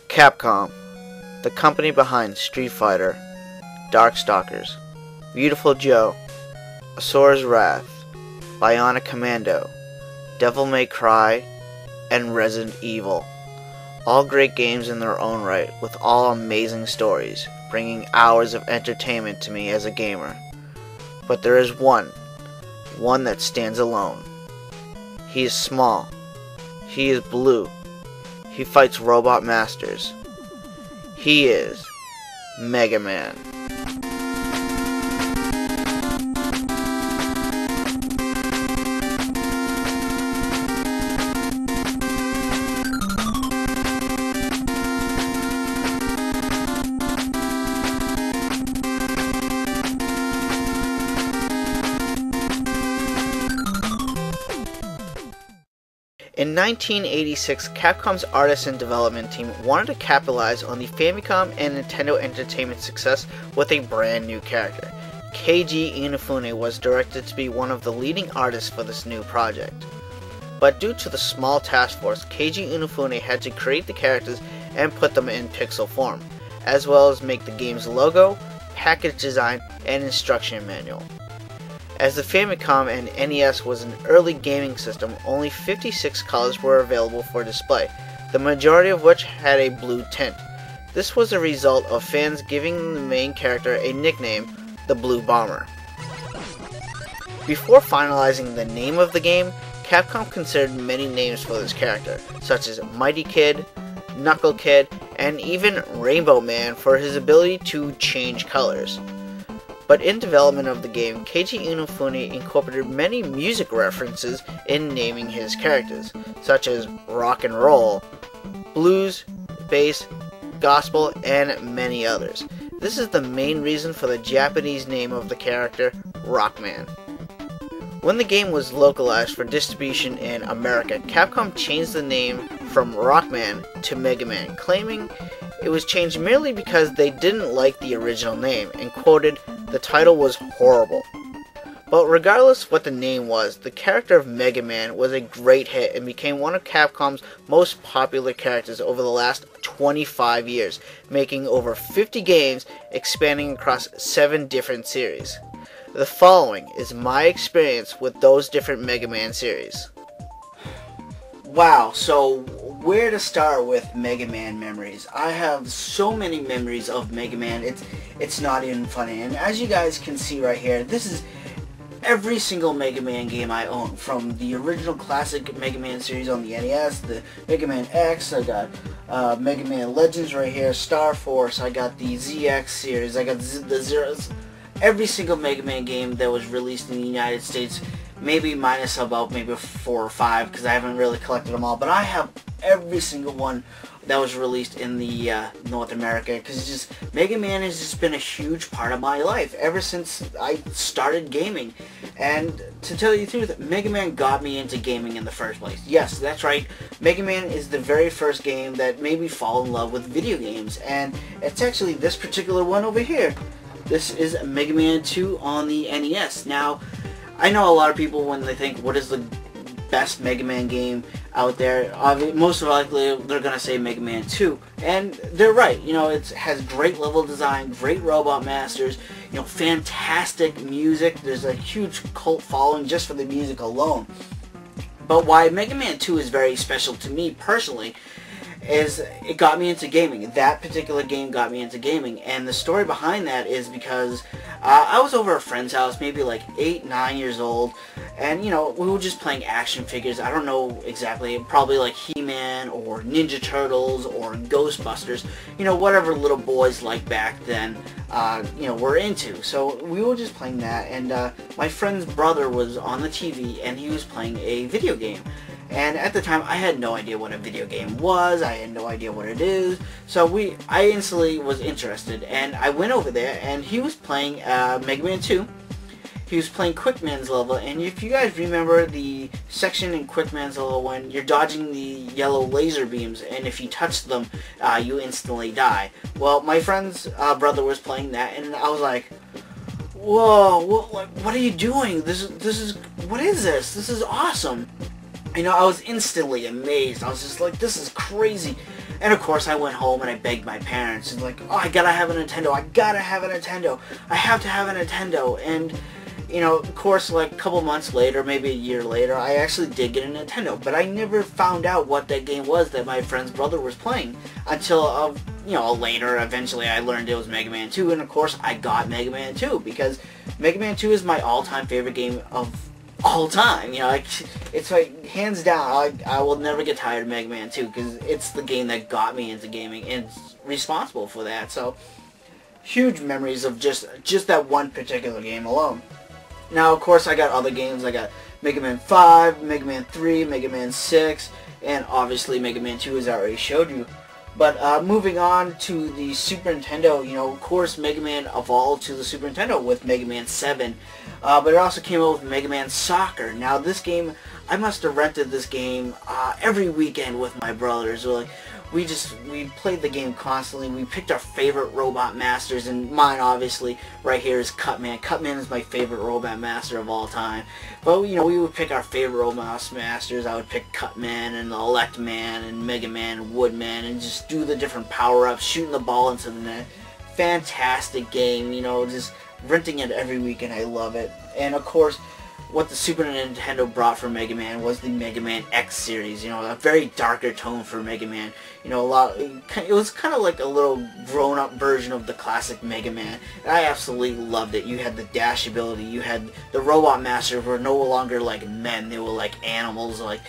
Capcom, the company behind Street Fighter, Darkstalkers, Beautiful Joe, Asura's Wrath, Bionic Commando, Devil May Cry, and Resident Evil. All great games in their own right, with all amazing stories, bringing hours of entertainment to me as a gamer. But there is one that stands alone. He is small. He is blue. He fights robot masters. He is Megaman. In 1986, Capcom's artist and development team wanted to capitalize on the Famicom and Nintendo Entertainment success with a brand new character. Keiji Inafune was directed to be one of the leading artists for this new project. But due to the small task force, Keiji Inafune had to create the characters and put them in pixel form, as well as make the game's logo, package design, and instruction manual. As the Famicom and NES was an early gaming system, only 56 colors were available for display, the majority of which had a blue tint. This was a result of fans giving the main character a nickname, the Blue Bomber. Before finalizing the name of the game, Capcom considered many names for this character, such as Mighty Kid, Knuckle Kid, and even Rainbow Man for his ability to change colors. But in development of the game, Keiji Inafune incorporated many music references in naming his characters, such as rock and roll, blues, bass, gospel, and many others. This is the main reason for the Japanese name of the character, Rockman. When the game was localized for distribution in America, Capcom changed the name from Rockman to Megaman, claiming it was changed merely because they didn't like the original name and quoted, "The title was horrible." But regardless what the name was, the character of Mega Man was a great hit and became one of Capcom's most popular characters over the last 25 years, making over 50 games, expanding across 7 different series. The following is my experience with those different Mega Man series. Wow, so where to start with Mega Man memories? I have so many memories of Mega Man, it's not even funny. And as you guys can see right here, this is every single Mega Man game I own, from the original classic Mega Man series on the NES, the Mega Man X, I got Mega Man Legends right here, Star Force, I got the ZX series, I got the Zeros. Every single Mega Man game that was released in the United States, maybe minus about maybe 4 or 5, because I haven't really collected them all, but I have every single one that was released in the North America, because Mega Man has just been a huge part of my life ever since I started gaming. And to tell you the truth, Mega Man got me into gaming in the first place. Yes, that's right, Mega Man is the very first game that made me fall in love with video games, and it's actually this particular one over here. This is Mega Man 2 on the NES. Now, I know a lot of people, when they think, what is the best Mega Man game out there, most likely they're going to say Mega Man 2. And they're right. You know, it has great level design, great robot masters, you know, fantastic music. There's a huge cult following just for the music alone. But why Mega Man 2 is very special to me personally is it got me into gaming. That particular game got me into gaming, and the story behind that is because I was over at a friend's house, maybe like 8, 9 years old, and you know, we were just playing action figures. I don't know exactly, probably like He-Man or Ninja Turtles or Ghostbusters, you know, whatever little boys like back then, you know, were into. So we were just playing that, and my friend's brother was on the TV, and he was playing a video game. And at the time, I had no idea what a video game was. I had no idea what it is. So I instantly was interested, and I went over there, and he was playing Mega Man 2. He was playing Quickman's level, and if you guys remember the section in Quickman's level when you're dodging the yellow laser beams, and if you touch them, you instantly die. Well, my friend's brother was playing that, and I was like, whoa, what are you doing? This is what is this? This is awesome. You know, I was instantly amazed. I was just like, this is crazy. And of course I went home and I begged my parents, and like, oh, I gotta have a Nintendo, I gotta have a Nintendo, I have to have a Nintendo. And you know, of course, like a couple months later, maybe a year later, I actually did get a Nintendo, but I never found out what that game was that my friend's brother was playing until, you know, later. Eventually I learned it was Mega Man 2, and of course I got Mega Man 2, because Mega Man 2 is my all-time favorite game of all time. You know, it's like, hands down, I will never get tired of Mega Man 2, because it's the game that got me into gaming, and it's responsible for that. So, huge memories of just that one particular game alone. Now, of course, I got other games. I got Mega Man 5, Mega Man 3, Mega Man 6, and obviously Mega Man 2, as I already showed you. But moving on to the Super Nintendo, you know, of course, Mega Man evolved to the Super Nintendo with Mega Man 7. But it also came out with Mega Man Soccer. Now, this game, I must have rented this game every weekend with my brothers. Like, we played the game constantly. We picked our favorite robot masters, and mine, obviously, right here is Cutman. Cutman is my favorite robot master of all time. But, you know, we would pick our favorite robot masters. I would pick Cutman and Electman and Mega Man and Woodman, and just do the different power-ups, shooting the ball into the net. Fantastic game, you know, just renting it every weekend. I love it. And, of course, what the Super Nintendo brought for Mega Man was the Mega Man X series. You know, a very darker tone for Mega Man. You know, it was kind of like a little grown-up version of the classic Mega Man. And I absolutely loved it. You had the dash ability. You had the robot masters were no longer like men. They were like animals, like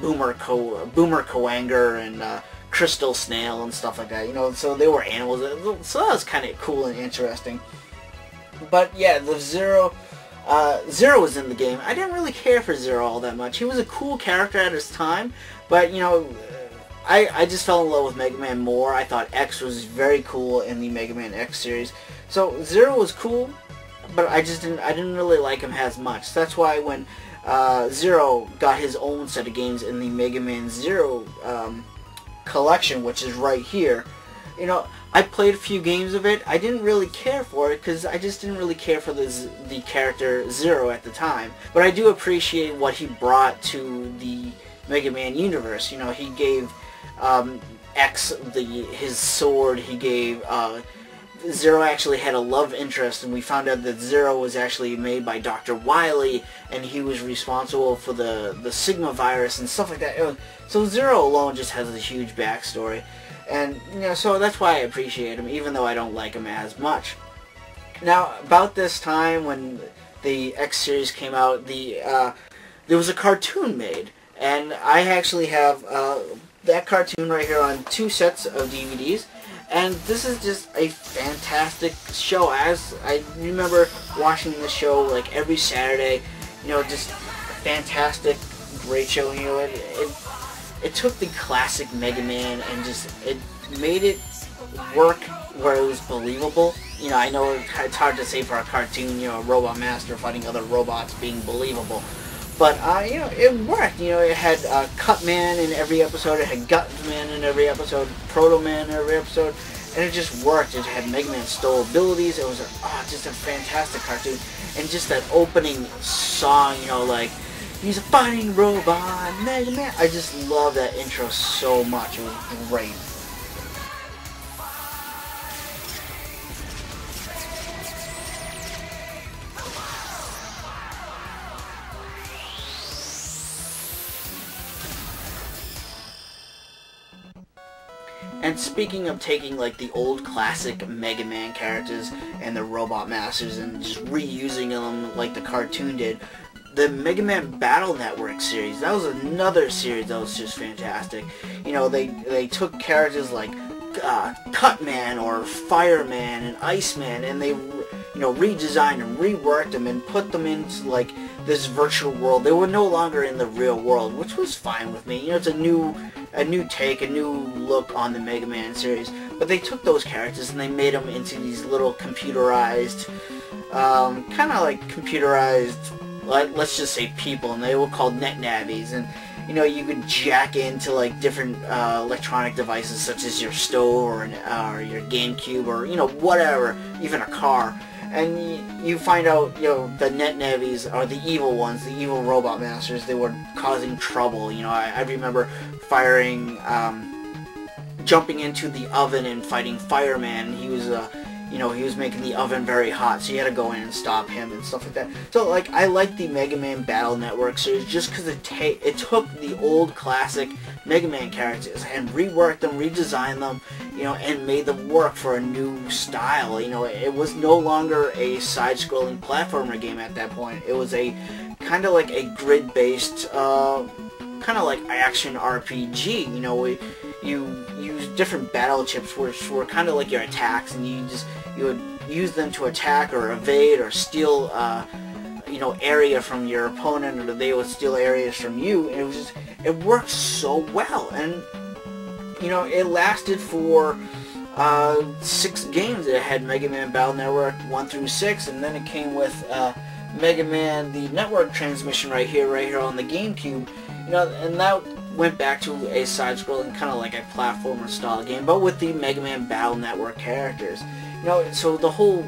Boomer Coanger and Crystal Snail and stuff like that. You know, so they were animals. So that was kind of cool and interesting. But yeah, the Zero was in the game. I didn't really care for Zero all that much. He was a cool character at his time, but you know, I just fell in love with Mega Man more. I thought X was very cool in the Mega Man X series. So Zero was cool, but I didn't really like him as much. So that's why when Zero got his own set of games in the Mega Man Zero collection, which is right here, you know, I played a few games of it. I didn't really care for it because I just didn't really care for the character Zero at the time. But I do appreciate what he brought to the Mega Man universe. You know, he gave X his sword. He gave Zero actually had a love interest, and we found out that Zero was actually made by Dr. Wily, and he was responsible for the Sigma virus and stuff like that. So Zero alone just has a huge backstory. And, you know, so that's why I appreciate him, even though I don't like him as much. Now, about this time when the X series came out, there was a cartoon made. And I actually have that cartoon right here on 2 sets of DVDs. And this is just a fantastic show. As I remember watching this show like every Saturday, you know, just fantastic, great show. You know, it took the classic Mega Man and just it made it work where it was believable. You know, I know it's hard to say for a cartoon, you know, a robot master fighting other robots being believable. But, you know, it worked. You know, it had Cutman in every episode, it had Gutman in every episode, Proto Man in every episode, and it just worked. It had Mega Man stole abilities. It was just a fantastic cartoon. And just that opening song, you know, like, he's a fighting robot, Mega Man. I just love that intro so much. It was great. And speaking of taking like the old classic Mega Man characters and the Robot Masters and just reusing them like the cartoon did, the Mega Man Battle Network series, that was another series that was just fantastic. You know, they took characters like Cutman or Fireman and Iceman, and they, you know, redesigned and reworked them and put them into like this virtual world. They were no longer in the real world, which was fine with me. You know, it's a new take, a new look on the Mega Man series. But they took those characters and they made them into these little computerized, kind of like computerized, let's just say people, and they were called net navies. And you know, you could jack into like different electronic devices such as your stove or your GameCube or, you know, whatever, even a car. And you find out, you know, the net navies are the evil ones, the evil robot masters. They were causing trouble. You know, I remember firing jumping into the oven and fighting Fireman. He was you know, he was making the oven very hot, so you had to go in and stop him and stuff like that. So, like, I like the Mega Man Battle Network series just because it took the old classic Mega Man characters and reworked them, redesigned them, you know, and made them work for a new style. You know, it was no longer a side-scrolling platformer game at that point. It was a kind of like a grid-based, kind of like action RPG. You know, you use different battle chips which were kind of like your attacks, and you would use them to attack or evade or steal you know, area from your opponent, or they would steal areas from you. And it was just, it worked so well, and you know, it lasted for 6 games. It had Mega Man Battle Network 1 through 6, and then it came with Mega Man the Network transmission right here on the GameCube. You know, and that went back to a side-scrolling kind of like a platformer style game, but with the Mega Man Battle Network characters. You know, so the whole,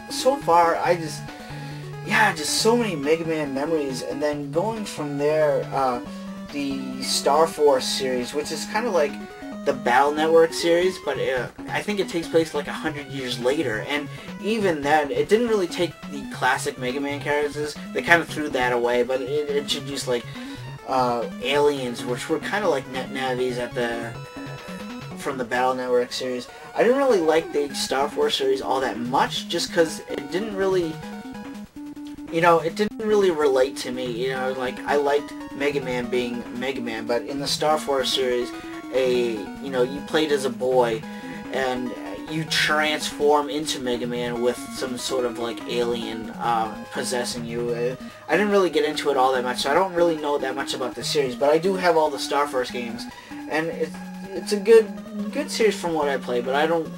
so far, just so many Mega Man memories. And then going from there, the Star Force series, which is kind of like the Battle Network series, but I think it takes place like 100 years later. And even then, it didn't really take the classic Mega Man characters. They kind of threw that away, but it introduced like aliens, which were kind of like net navies from the Battle Network series. I didn't really like the Star Force series all that much, just because it didn't really, you know, it didn't really relate to me. You know, like, I liked Mega Man being Mega Man, but in the Star Force series, you know, you played as a boy, and you transform into Mega Man with some sort of like alien possessing you. I didn't really get into it all that much, so I don't really know that much about the series, but I do have all the Star Force games, and it's a good series from what I play, but I don't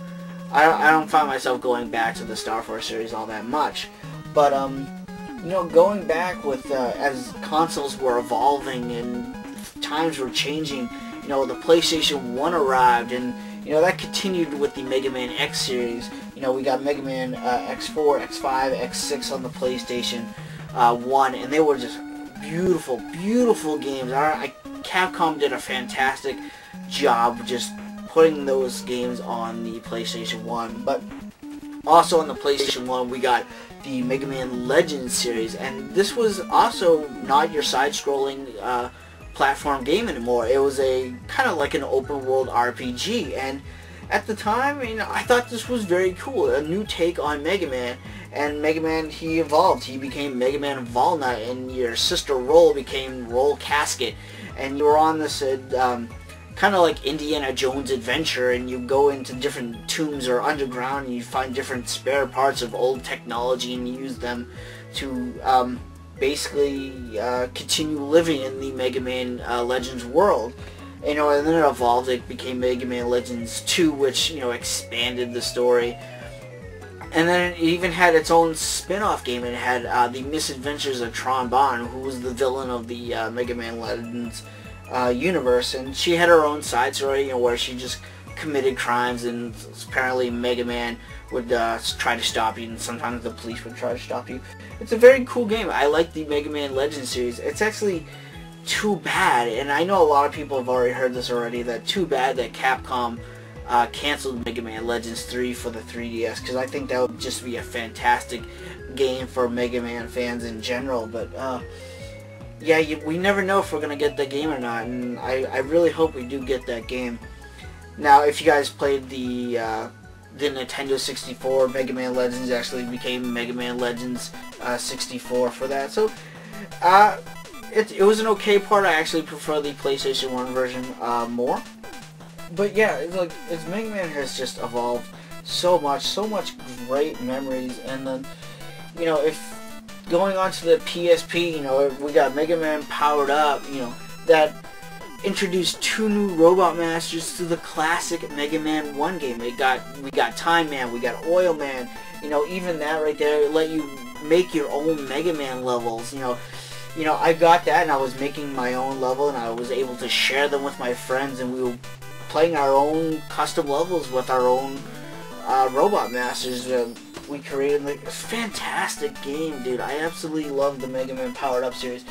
find myself going back to the Star Force series all that much. But you know, going back with as consoles were evolving and times were changing, you know, the PlayStation 1 arrived, and you know, that continued with the Mega Man X series. You know, we got Mega Man X4, X5, X6 on the PlayStation 1, and they were just beautiful, beautiful games. Capcom did a fantastic job just putting those games on the PlayStation 1. But also on the PlayStation 1, we got the Mega Man Legends series, and this was also not your side-scrolling platform game anymore. It was a kind of like an open world RPG, and at the time, you know, I thought this was very cool, a new take on Mega Man. And Mega Man, he evolved. He became Mega Man Walnut, and your sister Roll became Roll Casket, and you were on this kind of like Indiana Jones adventure, and you go into different tombs or underground, and you find different spare parts of old technology, and you use them to basically continue living in the Mega Man Legends world. You know, and then it evolved. It became Mega Man Legends 2, which, you know, expanded the story. And then it even had its own spin-off game. It had the Misadventures of Tron Bonne, who was the villain of the Mega Man Legends universe, and she had her own side story, you know, where she just committed crimes, and apparently Mega Man would try to stop you, and sometimes the police would try to stop you. It's a very cool game. I like the Mega Man Legends series. It's actually too bad, and I know a lot of people have already heard this already, that too bad that Capcom canceled Mega Man Legends 3 for the 3DS, because I think that would just be a fantastic game for Mega Man fans in general. But yeah, we never know if we're going to get that game or not, and I really hope we do get that game. Now, if you guys played the Nintendo 64, Mega Man Legends actually became Mega Man Legends 64 for that. So, it was an okay part. I actually prefer the PlayStation 1 version more. But yeah, it's Mega Man has just evolved so much great memories. And then, you know, if going on to the PSP, you know, we got Mega Man Powered Up, you know, that introduced 2 new Robot Masters to the classic Mega Man 1 game. We got Time Man, we got Oil Man, you know, even that right there let you make your own Mega Man levels. You know, I got that, and I was making my own level, and I was able to share them with my friends, and we were playing our own custom levels with our own Robot Masters. We created a fantastic game, dude. I absolutely love the Mega Man Powered Up series.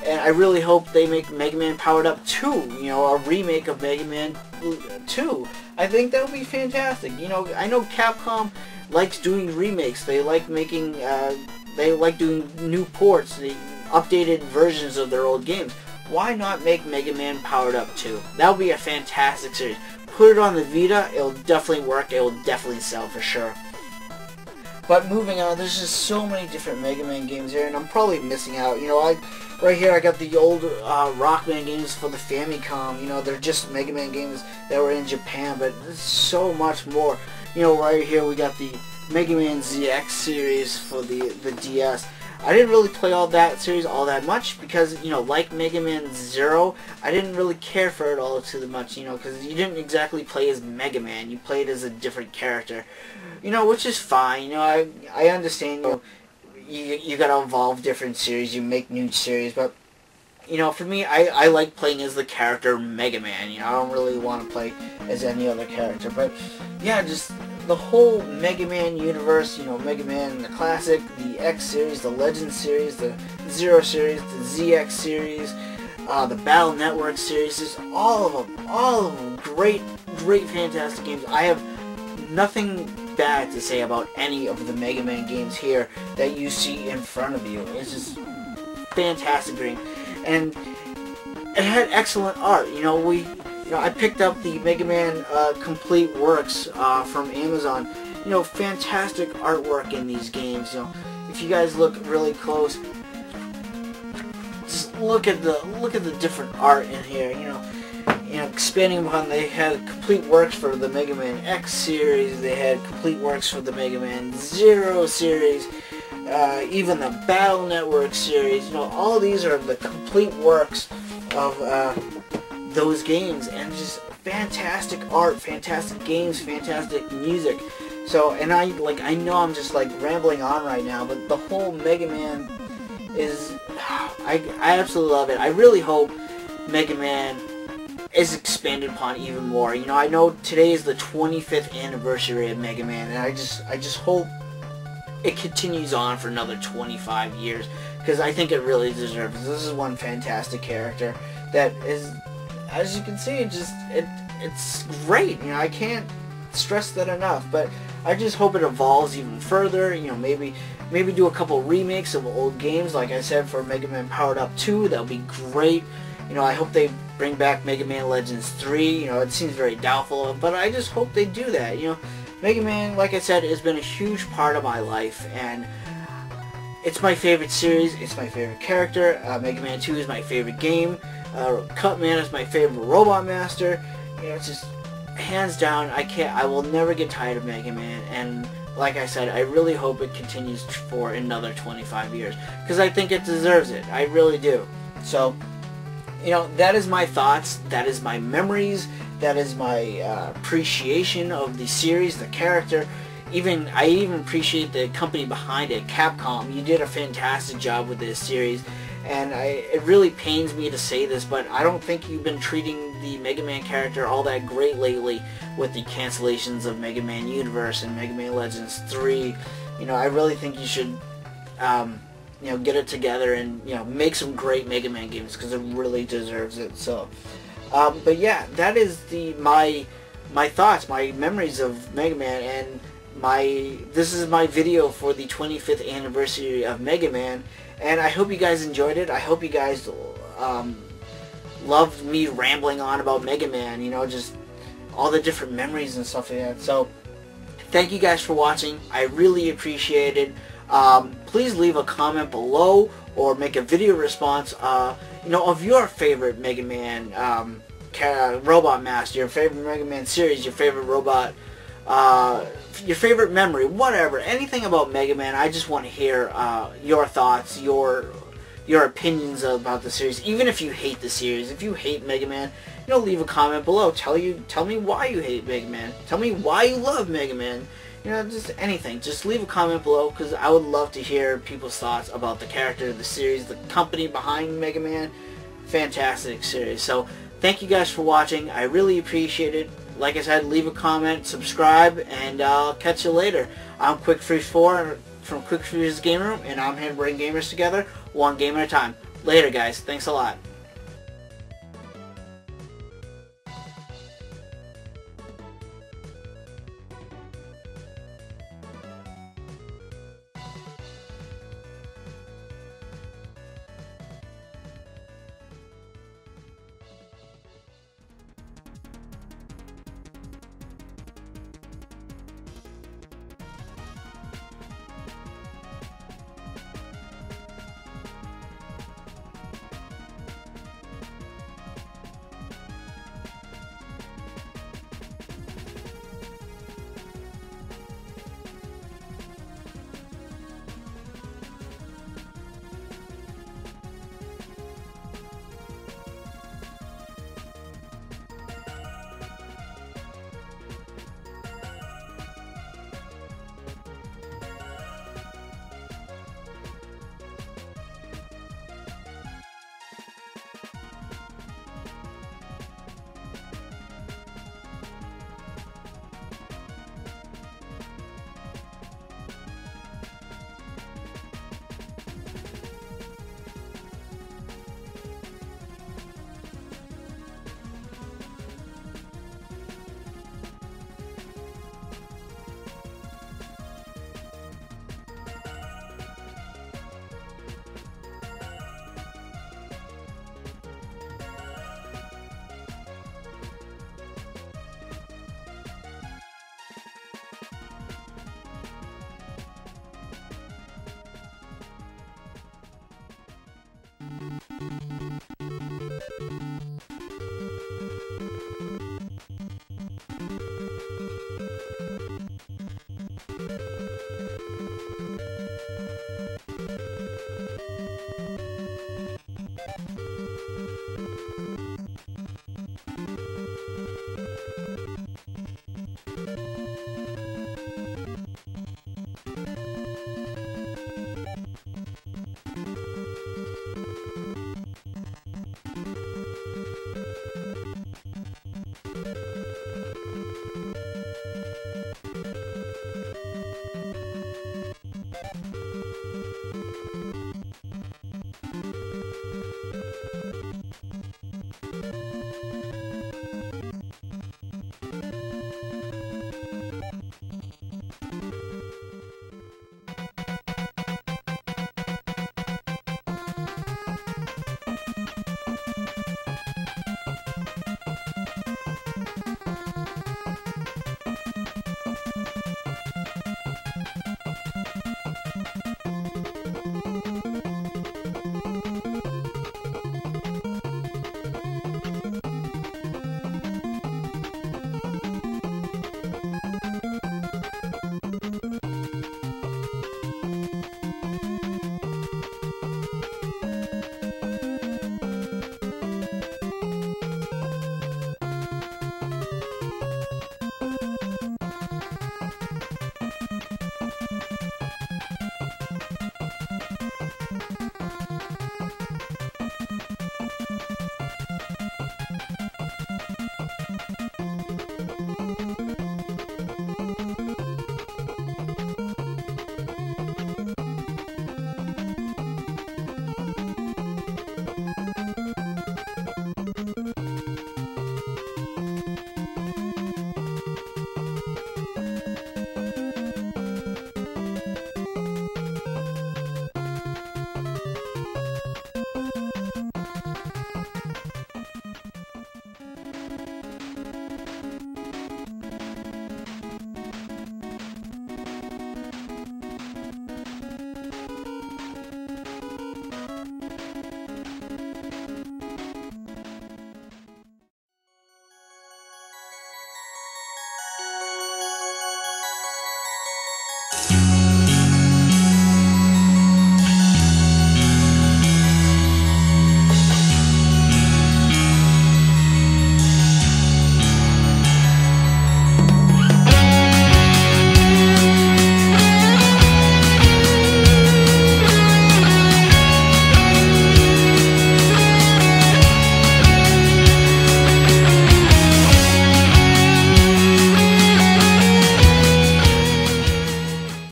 And I really hope they make Mega Man Powered Up 2, you know, a remake of Mega Man 2. I think that would be fantastic. You know, I know Capcom likes doing remakes. They like making, they like doing new ports, the updated versions of their old games. Why not make Mega Man Powered Up 2? That would be a fantastic series. Put it on the Vita, it'll definitely work, it will definitely sell for sure. But moving on, there's just so many different Mega Man games here, and I'm probably missing out. You know, right here I got the old Rockman games for the Famicom. You know, they're just Mega Man games that were in Japan, but there's so much more. You know, right here we got the Mega Man ZX series for the DS. I didn't really play all that series all that much because, you know, like Mega Man 0, I didn't really care for it all too much, you know, because you didn't exactly play as Mega Man. You played as a different character, you know, which is fine. You know, I understand, you know, you gotta evolve different series, you make new series, but, you know, for me, I like playing as the character Mega Man. You know, I don't really want to play as any other character, but, yeah, just the whole Mega Man universe, you know, Mega Man, the Classic, the X series, the Legend series, the Zero series, the ZX series, the Battle Network series, just all of them, great, fantastic games. I have nothing bad to say about any of the Mega Man games here that you see in front of you. It's just fantastic game, and it had excellent art. You know, I picked up the Mega Man Complete Works from Amazon. You know, fantastic artwork in these games. You know, if you guys look really close, just look at the different art in here. You know, expanding upon, they had Complete Works for the Mega Man X series. They had Complete Works for the Mega Man Zero series. Even the Battle Network series. You know, all these are the complete works of those games, and just fantastic art, fantastic games, fantastic music. So, and I know I'm just like rambling on right now, but the whole Mega Man is, I absolutely love it. I really hope Mega Man is expanded upon even more. You know, I know today is the 25th anniversary of Mega Man, and I just hope it continues on for another 25 years, because I think it really deserves it. This is one fantastic character that is, as you can see, it's great. You know, I can't stress that enough. But I just hope it evolves even further. You know, maybe do a couple remakes of old games, like I said, for Mega Man Powered Up 2. That would be great. You know, I hope they bring back Mega Man Legends 3. You know, it seems very doubtful, but I just hope they do that. You know, Mega Man, like I said, has been a huge part of my life, and it's my favorite series. It's my favorite character. Mega Man 2 is my favorite game. Cutman is my favorite Robot Master. You know, it's just hands down. I will never get tired of Mega Man, and like I said, I really hope it continues for another 25 years, because I think it deserves it. I really do. So, you know, that is my thoughts. That is my memories. That is my appreciation of the series, the character. I even appreciate the company behind it, Capcom. You did a fantastic job with this series, and it really pains me to say this, but I don't think you've been treating the Mega Man character all that great lately with the cancellations of Mega Man Universe and Mega Man Legends 3. You know, I really think you should, you know, get it together and, you know, make some great Mega Man games, because it really deserves it. So, but yeah, that is my thoughts, my memories of Mega Man, and this is my video for the 25th anniversary of Mega Man, and I hope you guys enjoyed it. I hope you guys loved me rambling on about Mega Man, you know, just all the different memories and stuff like that. So, thank you guys for watching. I really appreciate it. Please leave a comment below, or make a video response, you know, of your favorite Mega Man Robot Master, your favorite Mega Man series, your favorite robot, your favorite memory, whatever, anything about Mega Man. I just want to hear your thoughts, your opinions about the series. Even if you hate the series, if you hate Mega Man, you know, leave a comment below. Tell me why you hate Mega Man. Tell me why you love Mega Man. You know, just anything. Just leave a comment below, because I would love to hear people's thoughts about the character, the series, the company behind Mega Man. Fantastic series. So, thank you guys for watching. I really appreciate it. Like I said, leave a comment, subscribe, and I'll catch you later. I'm QuickFreeze4 from QuickFreeze's Game Room, and I'm here to bring gamers together, one game at a time. Later, guys. Thanks a lot.